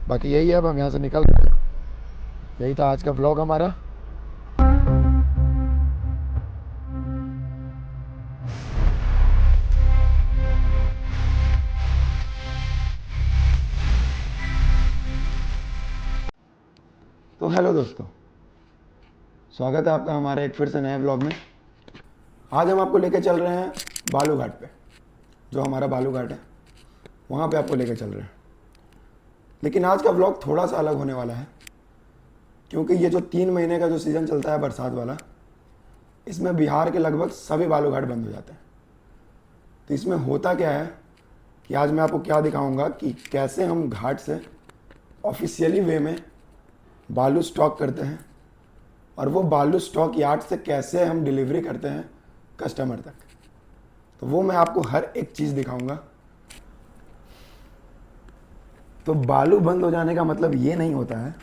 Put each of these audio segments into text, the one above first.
बाकी यही है, अब हम यहाँ से निकल रहे हैं। यही था आज का व्लॉग हमारा। तो हेलो दोस्तों, स्वागत है आपका हमारे एक फिर से नए व्लॉग में। आज हम आपको लेकर चल रहे हैं बालू घाट पे, जो हमारा बालू घाट है वहाँ पे आपको लेकर चल रहे हैं। लेकिन आज का व्लॉग थोड़ा सा अलग होने वाला है, क्योंकि ये जो 3 महीने का जो सीज़न चलता है बरसात वाला, इसमें बिहार के लगभग सभी बालू घाट बंद हो जाते हैं। तो इसमें होता क्या है कि आज मैं आपको क्या दिखाऊंगा कि कैसे हम घाट से ऑफिशियली वे में बालू स्टॉक करते हैं, और वो बालू स्टॉक यार्ड से कैसे हम डिलीवरी करते हैं कस्टमर तक। तो वो मैं आपको हर एक चीज़ दिखाऊंगा। तो बालू बंद हो जाने का मतलब ये नहीं होता है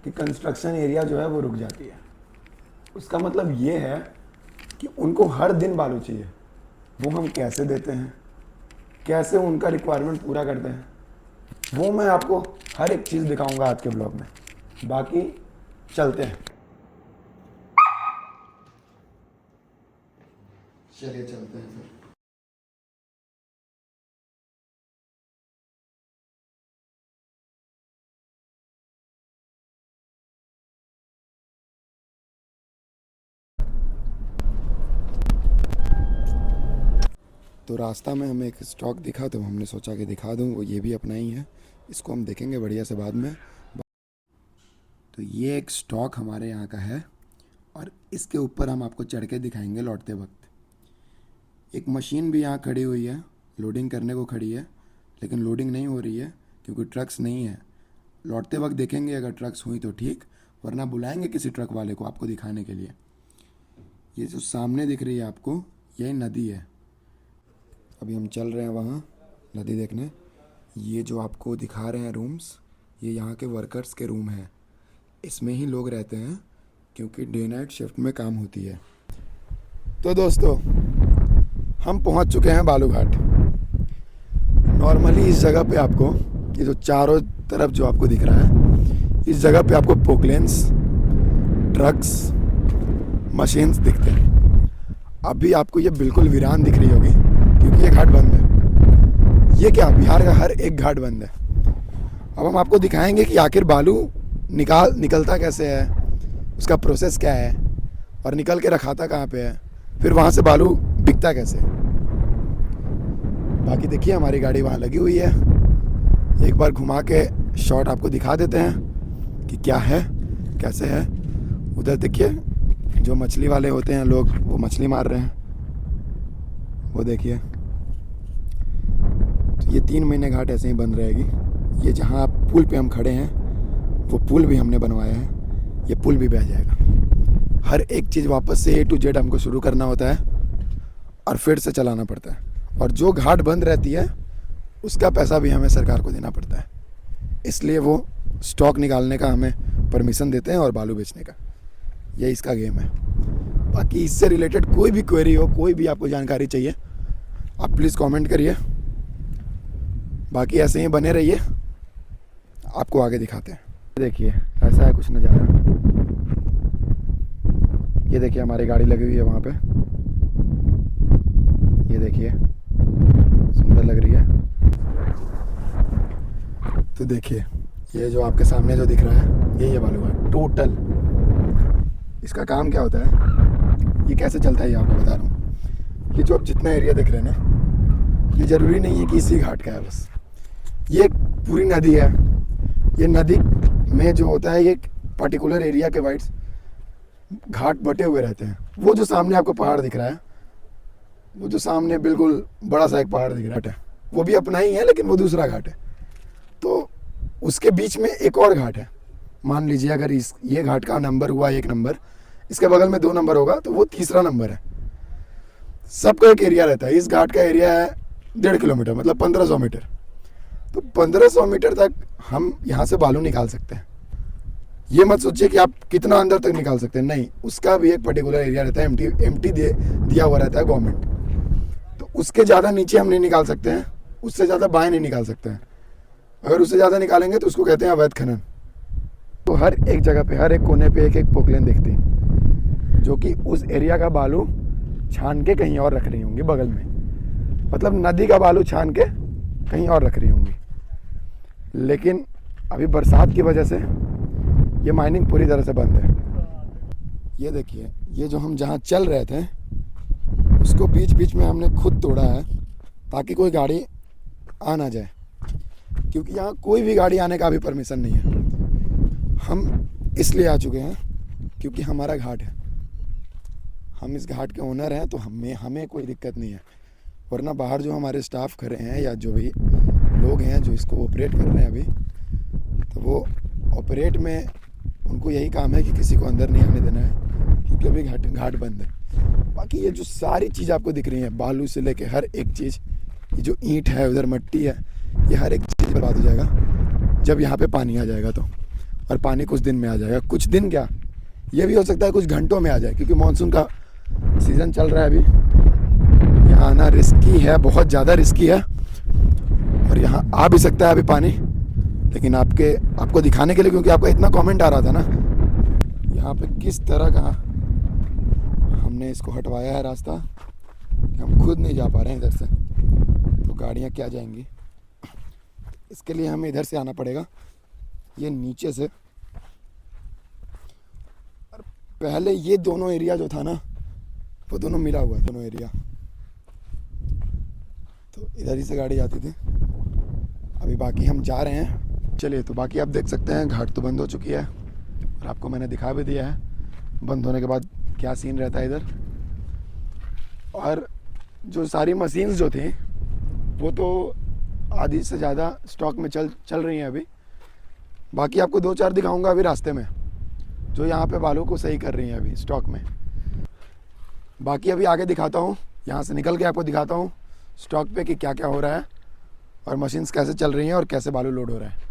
कि कंस्ट्रक्शन एरिया जो है वो रुक जाती है। उसका मतलब ये है कि उनको हर दिन बालू चाहिए। वो हम कैसे देते हैं, कैसे उनका रिक्वायरमेंट पूरा करते हैं, वो मैं आपको हर एक चीज़ दिखाऊंगा आज के ब्लॉग में। बाकी चलते हैं, चलिए चलते हैं फिर। तो रास्ता में हमें एक स्टॉक दिखा, तो हमने सोचा कि दिखा दूं। वो ये भी अपना ही है, इसको हम देखेंगे बढ़िया से बाद में। तो ये एक स्टॉक हमारे यहाँ का है, और इसके ऊपर हम आपको चढ़ के दिखाएंगे लौटते वक्त। एक मशीन भी यहाँ खड़ी हुई है, लोडिंग करने को खड़ी है, लेकिन लोडिंग नहीं हो रही है क्योंकि ट्रक्स नहीं है। लौटते वक्त देखेंगे, अगर ट्रक्स हुई तो ठीक, वरना बुलाएंगे किसी ट्रक वाले को आपको दिखाने के लिए। ये जो सामने दिख रही है आपको, यही नदी है। अभी हम चल रहे हैं वहाँ नदी देखने। ये जो आपको दिखा रहे हैं रूम्स, ये यहाँ के वर्कर्स के रूम हैं। इसमें ही लोग रहते हैं क्योंकि डे नाइट शिफ्ट में काम होती है। तो दोस्तों, हम पहुँच चुके हैं बालू घाट। नॉर्मली इस जगह पे आपको, ये जो चारों तरफ जो आपको दिख रहा है, इस जगह पे आपको पोकलेन्स, ट्रक्स, मशीन्स दिखते हैं। अभी आपको ये बिल्कुल वीरान दिख रही होगी क्योंकि ये घाट बंद है। ये क्या, बिहार का हर एक घाट बंद है। अब हम आपको दिखाएंगे कि आखिर बालू निकलता कैसे है, उसका प्रोसेस क्या है, और निकल के रखाता कहाँ पे है, फिर वहाँ से बालू बिकता कैसे। बाकी देखिए, हमारी गाड़ी वहाँ लगी हुई है। एक बार घुमा के शॉट आपको दिखा देते हैं कि क्या है, कैसे है। उधर देखिए, जो मछली वाले होते हैं लोग, वो मछली मार रहे हैं, वो देखिए। तो ये 3 महीने घाट ऐसे ही बंद रहेगी। ये जहाँ पुल पे हम खड़े हैं, वो पुल भी हमने बनवाया है। ये पुल भी बह जाएगा। हर एक चीज़ वापस से A to Z हमको शुरू करना होता है और फिर से चलाना पड़ता है। और जो घाट बंद रहती है उसका पैसा भी हमें सरकार को देना पड़ता है, इसलिए वो स्टॉक निकालने का हमें परमिशन देते हैं और बालू बेचने का। यही इसका गेम है। बाकी इससे रिलेटेड कोई भी क्वेरी हो, कोई भी आपको जानकारी चाहिए, आप प्लीज़ कमेंट करिए। बाकी ऐसे ही बने रहिए, आपको आगे दिखाते हैं। देखिए, ऐसा है कुछ नज़ारा। ये देखिए, हमारी गाड़ी लगी हुई है वहाँ पे। ये देखिए, सुंदर लग रही है। तो देखिए, ये जो आपके सामने जो दिख रहा है, यही है बालू घाट टोटल। इसका काम क्या होता है, ये कैसे चलता है, ये आपको बता रहा हूँ। ये जो आप जितना एरिया देख रहे हैं ना, ये ज़रूरी नहीं है कि इसी घाट का है। बस ये पूरी नदी है। ये नदी में जो होता है, ये पर्टिकुलर एरिया के वाइड्स घाट बटे हुए रहते हैं। वो जो सामने आपको पहाड़ दिख रहा है, वो जो सामने बिल्कुल बड़ा सा एक पहाड़ दिख रहा है, वो भी अपना ही है, लेकिन वो दूसरा घाट है। तो उसके बीच में एक और घाट है। मान लीजिए, अगर ये घाट का नंबर हुआ 1 नंबर, इसके बगल में 2 नंबर होगा, तो वो तीसरा नंबर है। सबका एक एरिया रहता है। इस घाट का एरिया है 1.5 किलोमीटर, मतलब 1500 मीटर। तो 1500 मीटर तक हम यहाँ से बालू निकाल सकते हैं। ये मत सोचिए कि आप कितना अंदर तक निकाल सकते हैं, नहीं, उसका भी एक पर्टिकुलर एरिया रहता है। एम्प्टी दिया हुआ रहता है गवर्नमेंट। तो उसके ज़्यादा नीचे हम नहीं निकाल सकते हैं, उससे ज़्यादा बाएँ नहीं निकाल सकते हैं। अगर उससे ज़्यादा निकालेंगे तो उसको कहते हैं अवैध खनन। तो हर एक जगह पे, हर एक कोने पे एक एक पोकलेन दिखती है, जो कि उस एरिया का बालू छान के कहीं और रख रही होंगी बगल में। मतलब नदी का बालू छान के कहीं और रख रही होंगी। लेकिन अभी बरसात की वजह से ये माइनिंग पूरी तरह से बंद है। ये देखिए, ये जो हम जहाँ चल रहे थे उसको बीच बीच में हमने खुद तोड़ा है ताकि कोई गाड़ी आ ना जाए, क्योंकि यहाँ कोई भी गाड़ी आने का भी परमिशन नहीं है। हम इसलिए आ चुके हैं क्योंकि हमारा घाट है, हम इस घाट के ओनर हैं, तो हमें कोई दिक्कत नहीं है। वरना बाहर जो हमारे स्टाफ खड़े हैं या जो भी लोग हैं जो इसको ऑपरेट कर रहे हैं अभी, तो वो ऑपरेट में उनको यही काम है कि किसी को अंदर नहीं आने देना है, क्योंकि अभी घाट बंद है। बाकी ये जो सारी चीज़ आपको दिख रही है, बालू से लेके हर एक चीज़, ये जो ईंट है, उधर मट्टी है, ये हर एक चीज़ बर्बाद हो जाएगा जब यहाँ पे पानी आ जाएगा तो। और पानी कुछ दिन में आ जाएगा, कुछ दिन क्या, ये भी हो सकता है कुछ घंटों में आ जाए, क्योंकि मानसून का सीज़न चल रहा है अभी। यहाँ आना रिस्की है, बहुत ज़्यादा रिस्की है, और यहाँ आ भी सकता है अभी पानी। लेकिन आपको दिखाने के लिए, क्योंकि आपका इतना कमेंट आ रहा था ना, यहाँ पे किस तरह का हमने इसको हटवाया है रास्ता कि हम खुद नहीं जा पा रहे हैं इधर से, तो गाड़ियाँ क्या जाएंगी। इसके लिए हमें इधर से आना पड़ेगा, ये नीचे से। और पहले ये दोनों एरिया जो था ना, वो दोनों मिला हुआ, दोनों एरिया, तो इधर ही से गाड़ी जाती थी। अभी बाकी हम जा रहे हैं। चलिए, तो बाकी आप देख सकते हैं घाट तो बंद हो चुकी है, और आपको मैंने दिखा भी दिया है बंद होने के बाद क्या सीन रहता है इधर। और जो सारी मशीन्स जो थी वो तो आधी से ज़्यादा स्टॉक में चल रही हैं अभी। बाकी आपको 2-4 दिखाऊंगा अभी रास्ते में, जो यहाँ पे बालू को सही कर रही हैं अभी स्टॉक में। बाकी अभी आगे दिखाता हूँ, यहाँ से निकल के आपको दिखाता हूँ स्टॉक पे कि क्या क्या हो रहा है और मशीन्स कैसे चल रही हैं और कैसे बालू लोड हो रहा है।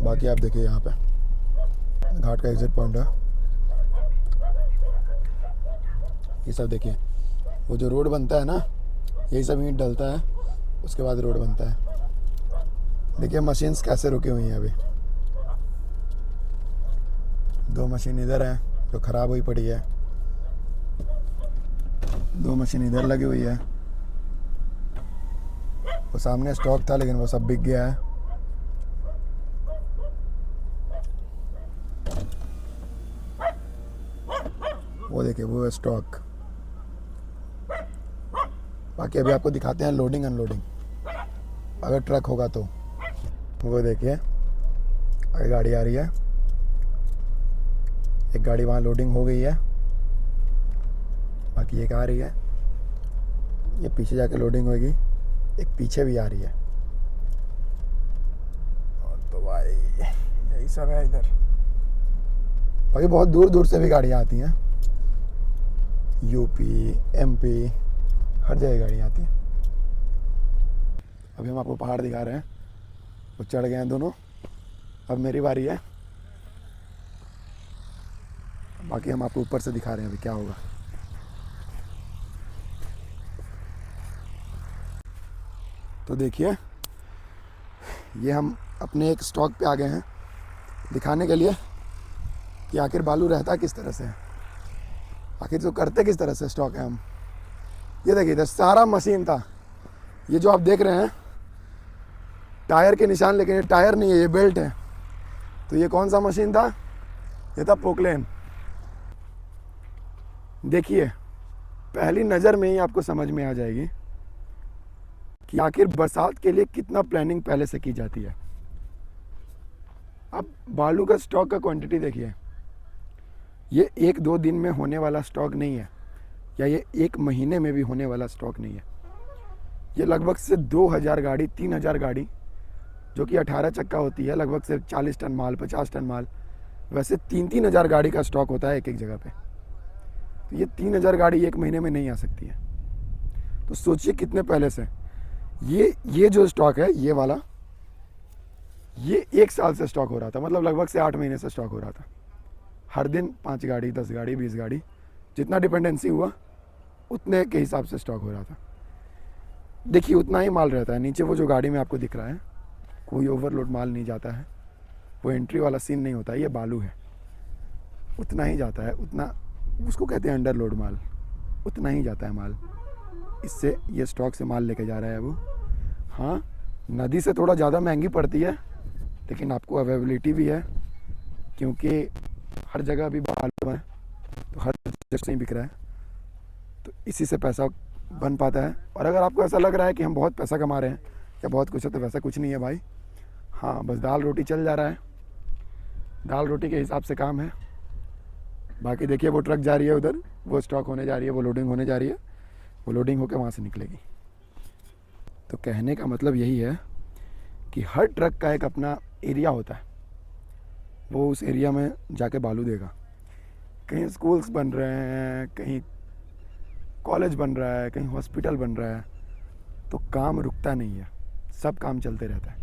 बाकी आप देखिए, यहाँ पे घाट का एग्जिट पॉइंट है। ये सब देखिए, वो जो रोड बनता है ना, यही सब ईंट डलता है, उसके बाद रोड बनता है। देखिए मशीन्स कैसे रुकी हुई हैं अभी। 2 मशीन इधर है जो ख़राब हुई पड़ी है, 2 मशीन इधर लगी हुई है। वो सामने स्टॉक था लेकिन वो सब बिक गया है। वो देखिए, वो है स्टॉक। बाकी अभी आपको दिखाते हैं लोडिंग अनलोडिंग, अगर ट्रक होगा तो। वो देखिए, आगे गाड़ी आ रही है, एक गाड़ी वहाँ लोडिंग हो गई है, बाकी एक आ रही है, ये पीछे जाके लोडिंग होगी, एक पीछे भी आ रही है। और तो भाई यही सब है इधर। बाकी बहुत दूर दूर से भी गाड़ियाँ आती हैं, यूपी, एमपी, हर जगह गाड़ियाँ आती हैं। अभी हम आपको पहाड़ दिखा रहे हैं, वो चढ़ गए हैं दोनों, अब मेरी बारी है। बाकी हम आपको ऊपर से दिखा रहे हैं अभी क्या होगा। तो देखिए, ये हम अपने एक स्टॉक पे आ गए हैं दिखाने के लिए कि आखिर बालू रहता किस तरह से है, आखिर जो करते किस तरह से स्टॉक है हम। ये देखिए, इधर सारा मशीन था। ये जो आप देख रहे हैं टायर के निशान, लेकिन ये टायर नहीं है, ये बेल्ट है। तो ये कौन सा मशीन था? ये था पोकलेन। देखिए, पहली नज़र में ही आपको समझ में आ जाएगी कि आखिर बरसात के लिए कितना प्लानिंग पहले से की जाती है। अब बालू का स्टॉक का क्वांटिटी देखिए, ये 1-2 दिन में होने वाला स्टॉक नहीं है, या ये 1 महीने में भी होने वाला स्टॉक नहीं है। ये लगभग से 2000 गाड़ी, 3000 गाड़ी, जो कि 18 चक्का होती है, लगभग से 40 टन माल, 50 टन माल, वैसे 3-3 हज़ार गाड़ी का स्टॉक होता है एक एक जगह पे। तो ये 3000 गाड़ी 1 महीने में नहीं आ सकती है। तो सोचिए कितने पहले से ये जो स्टॉक है, ये वाला, ये 1 साल से स्टॉक हो रहा था, मतलब लगभग से 8 महीने से स्टॉक हो रहा था। हर दिन 5 गाड़ी, 10 गाड़ी, 20 गाड़ी, जितना डिपेंडेंसी हुआ उतने के हिसाब से स्टॉक हो रहा था। देखिए, उतना ही माल रहता है। नीचे वो जो गाड़ी में आपको दिख रहा है, कोई ओवरलोड माल नहीं जाता है, वो एंट्री वाला सीन नहीं होता है, ये बालू है, उतना ही जाता है, उतना उसको कहते हैं अंडरलोड माल, उतना ही जाता है माल। इससे ये स्टॉक से माल लेके जा रहा है वो। हाँ, नदी से थोड़ा ज़्यादा महंगी पड़ती है, लेकिन आपको अवेलेबिलिटी भी है, क्योंकि हर जगह अभी बालू है, तो हर जगह से ही बिक रहा है, तो इसी से पैसा बन पाता है। और अगर आपको ऐसा लग रहा है कि हम बहुत पैसा कमा रहे हैं या बहुत कुछ है, तो वैसा कुछ नहीं है भाई। हाँ, बस दाल रोटी चल जा रहा है, दाल रोटी के हिसाब से काम है। बाकी देखिए वो ट्रक जा रही है उधर, वो स्टॉक होने जा रही है, वो लोडिंग होने जा रही है, वो लोडिंग होकर वहाँ से निकलेगी। तो कहने का मतलब यही है कि हर ट्रक का एक अपना एरिया होता है, वो उस एरिया में जाके बालू देगा। कहीं स्कूल्स बन रहे हैं, कहीं कॉलेज बन रहा है, कहीं हॉस्पिटल बन रहा है, तो काम रुकता नहीं है, सब काम चलते रहता है।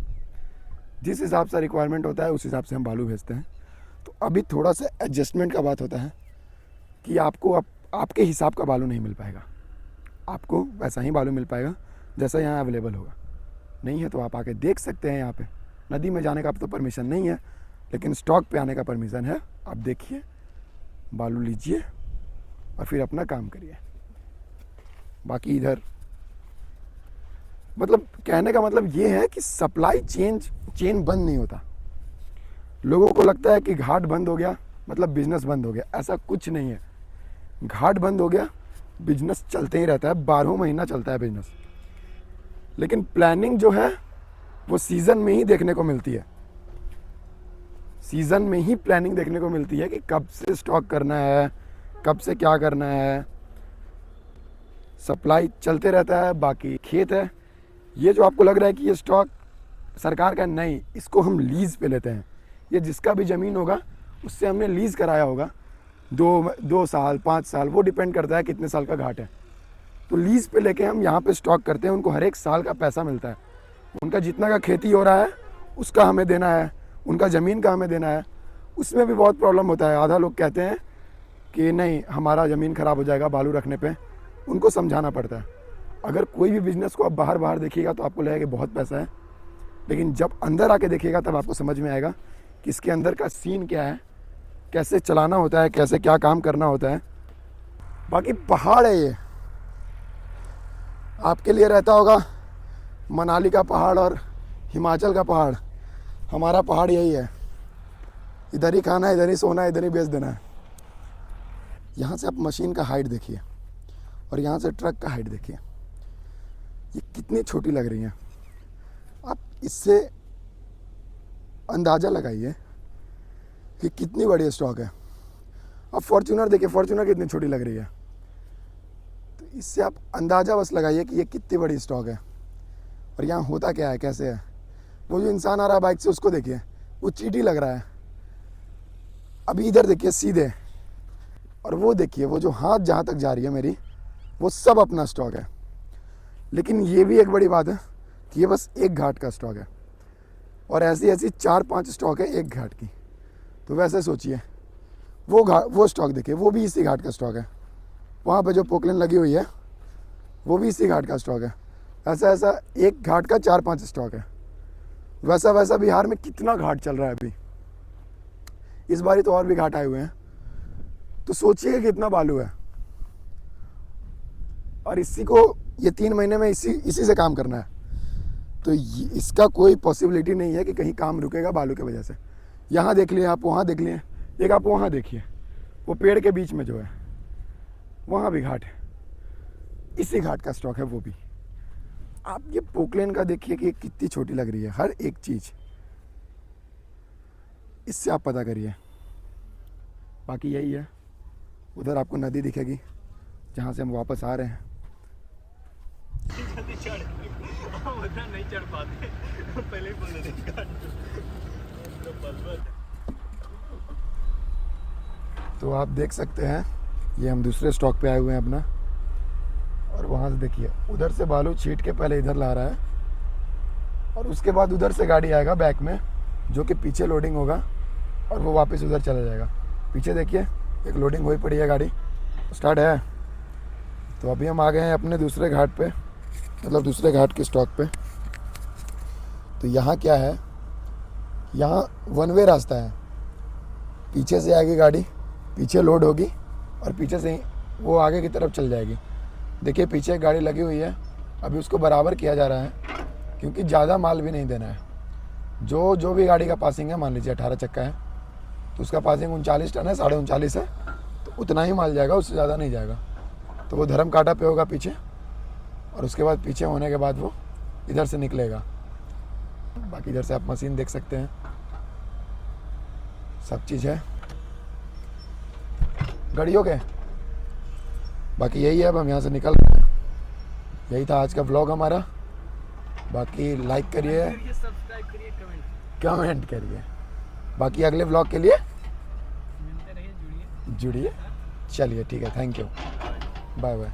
जिस हिसाब से रिक्वायरमेंट होता है उस हिसाब से हम बालू भेजते हैं। तो अभी थोड़ा सा एडजस्टमेंट का बात होता है कि आपको आपके हिसाब का बालू नहीं मिल पाएगा, आपको वैसा ही बालू मिल पाएगा जैसा यहाँ अवेलेबल होगा। नहीं है तो आप आके देख सकते हैं। यहाँ पे नदी में जाने का अब तो परमिशन नहीं है, लेकिन स्टॉक पे आने का परमिशन है। आप देखिए, बालू लीजिए और फिर अपना काम करिए। बाकी इधर मतलब कहने का मतलब ये है कि सप्लाई चेन बंद नहीं होता। लोगों को लगता है कि घाट बंद हो गया मतलब बिजनेस बंद हो गया, ऐसा कुछ नहीं है। घाट बंद हो गया, बिजनेस चलते ही रहता है, 12 महीना चलता है बिजनेस। लेकिन प्लानिंग जो है वो सीज़न में ही देखने को मिलती है, सीज़न में ही प्लानिंग देखने को मिलती है कि कब से स्टॉक करना है, कब से क्या करना है। सप्लाई चलते रहता है। बाकी खेत है, ये जो आपको लग रहा है कि ये स्टॉक सरकार का नहीं, इसको हम लीज़ पे लेते हैं। ये जिसका भी ज़मीन होगा उससे हमने लीज़ कराया होगा, 2 साल 5 साल, वो डिपेंड करता है कितने साल का घाट है। तो लीज़ पे लेके हम यहाँ पे स्टॉक करते हैं, उनको हर एक साल का पैसा मिलता है। उनका जितना का खेती हो रहा है उसका हमें देना है, उनका ज़मीन का हमें देना है। उसमें भी बहुत प्रॉब्लम होता है। आधा लोग कहते हैं कि नहीं हमारा ज़मीन ख़राब हो जाएगा बालू रखने पे, उनको समझाना पड़ता है। अगर कोई भी बिज़नेस को आप बाहर देखिएगा तो आपको लगेगा कि बहुत पैसा है, लेकिन जब अंदर आके देखिएगा तब आपको समझ में आएगा कि इसके अंदर का सीन क्या है, कैसे चलाना होता है, कैसे क्या काम करना होता है। बाकी पहाड़ है ये, आपके लिए रहता होगा मनाली का पहाड़ और हिमाचल का पहाड़। हमारा पहाड़ यही है, इधर ही खाना है, इधर ही सोना है, इधर ही बेच देना है। यहाँ से आप मशीन का हाइट देखिए और यहाँ से ट्रक का हाइट देखिए, ये कितनी छोटी लग रही है। आप इससे अंदाज़ा लगाइए कि कितनी बड़ी स्टॉक है। अब फॉर्च्यूनर देखिए, फॉर्च्यूनर कितनी छोटी लग रही है, तो इससे आप अंदाज़ा बस लगाइए कि ये कितनी बड़ी स्टॉक है। और यहाँ होता क्या है, कैसे है। वो जो इंसान आ रहा है बाइक से, उसको देखिए, वो चींटी लग रहा है। अभी इधर देखिए सीधे, और वो देखिए वो जो हाथ जहाँ तक जा रही है मेरी, वो सब अपना स्टॉक है। लेकिन ये भी एक बड़ी बात है कि ये बस एक घाट का स्टॉक है, और ऐसी 4-5 स्टॉक है एक घाट की। तो वैसे सोचिए, वो स्टॉक देखिए, वो भी इसी घाट का स्टॉक है। वहाँ पे जो पोकलेन लगी हुई है वो भी इसी घाट का स्टॉक है। ऐसा एक घाट का 4-5 स्टॉक है। वैसा बिहार में कितना घाट चल रहा है अभी, इस बारी तो और भी घाट आए हुए हैं। तो सोचिए कितना बालू है, और इसी को ये 3 महीने में इसी से काम करना है। तो इसका कोई पॉसिबिलिटी नहीं है कि कहीं काम रुकेगा बालू की वजह से। यहाँ देख लिए आप, वहाँ देख लिए, एक आप वहाँ देखिए, वो पेड़ के बीच में जो है वहाँ भी घाट है, इसी घाट का स्टॉक है वो भी। आप ये पोकलेन का देखिए कि कितनी छोटी लग रही है हर एक चीज़, इससे आप पता करिए। बाकी यही है, उधर आपको नदी दिखेगी जहाँ से हम वापस आ रहे हैं। नहीं चढ़ पाते, पहले ही बोल देते। तो आप देख सकते हैं ये हम दूसरे स्टॉक पे आए हुए हैं अपना, और वहाँ से देखिए उधर से बालू छीट के पहले इधर ला रहा है, और उसके बाद उधर से गाड़ी आएगा बैक में, जो कि पीछे लोडिंग होगा, और वो वापस उधर चला जाएगा। पीछे देखिए एक लोडिंग हुई पड़ी है, गाड़ी स्टार्ट है। तो अभी हम आ गए हैं अपने दूसरे घाट पे, मतलब दूसरे घाट के स्टॉक पे। तो यहाँ क्या है, यहाँ वन वे रास्ता है। पीछे से आएगी गाड़ी, पीछे लोड होगी और पीछे से ही वो आगे की तरफ चल जाएगी। देखिए पीछे एक गाड़ी लगी हुई है, अभी उसको बराबर किया जा रहा है क्योंकि ज़्यादा माल भी नहीं देना है। जो भी गाड़ी का पासिंग है, मान लीजिए 18 चक्का है तो उसका पासिंग 39 टन है, 39.5 है, तो उतना ही माल जाएगा, उससे ज़्यादा नहीं जाएगा। तो वो धर्म कांटा पे होगा पीछे, और उसके बाद पीछे होने के बाद वो इधर से निकलेगा। बाकी इधर से आप मशीन देख सकते हैं, सब चीज़ है गाड़ियों के। बाकी यही है, अब हम यहाँ से निकल रहे हैं। यही था आज का व्लॉग हमारा। बाकी लाइक करिए, सब्सक्राइब करिए, कमेंट करिए। बाकी अगले व्लॉग के लिए मिलते रहिए, जुड़िए। जुड़िए। चलिए ठीक है, थैंक यू, बाय बाय।